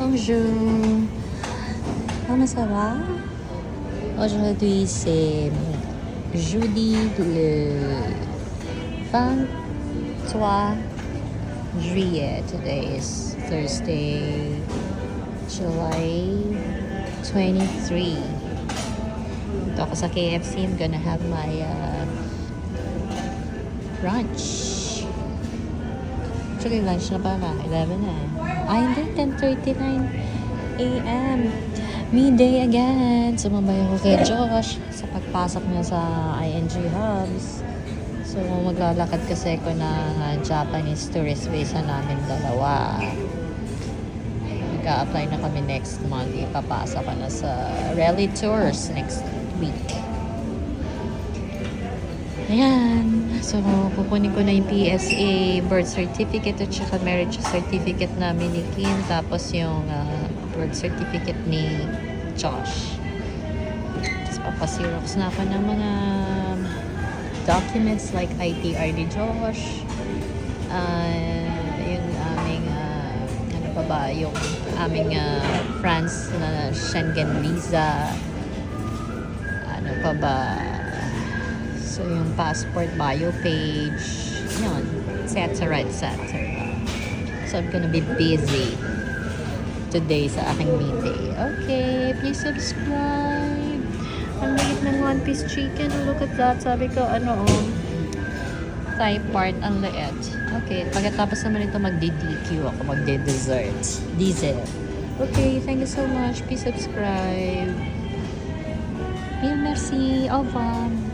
Bonjour. Comment ça va? Aujourd'hui, c'est jeudi le 23 juillet. Today is Thursday, July 23. Ito ako sa KFC. I'm gonna have my lunch. Actually, lunch na pala. 11 na. Ay, hindi. 10:39 a.m. Midday again. Sumabay ako kay Josh sa pagpasok niya sa ING Hubs. So, maglalakad kasi ako ng Japanese tourist visa namin dalawa. Nag-a-apply na kami next month. Ipapasa ka na sa Rally Tours next week. Ayan. So, kukunin ko na yung PSA birth certificate at saka marriage certificate namin ni Kim. Tapos yung birth certificate ni Josh. Tapos papasirox na ako ng mga documents like ITR ni Josh. Yung aming, ano pa ba, yung aming France na Schengen visa. Ano pa ba? So, yung passport bio page, yun, etc. So, I'm gonna be busy today sa aking midday. Okay, please subscribe. Ang liit ng one piece chicken. Look at that. Sabi ko, thigh part, ang liit. Okay, pagkatapos naman ito, magdi-DQ ako, magdi-dessert. Diesel. Okay, thank you so much. Please subscribe. Merci. Au revoir.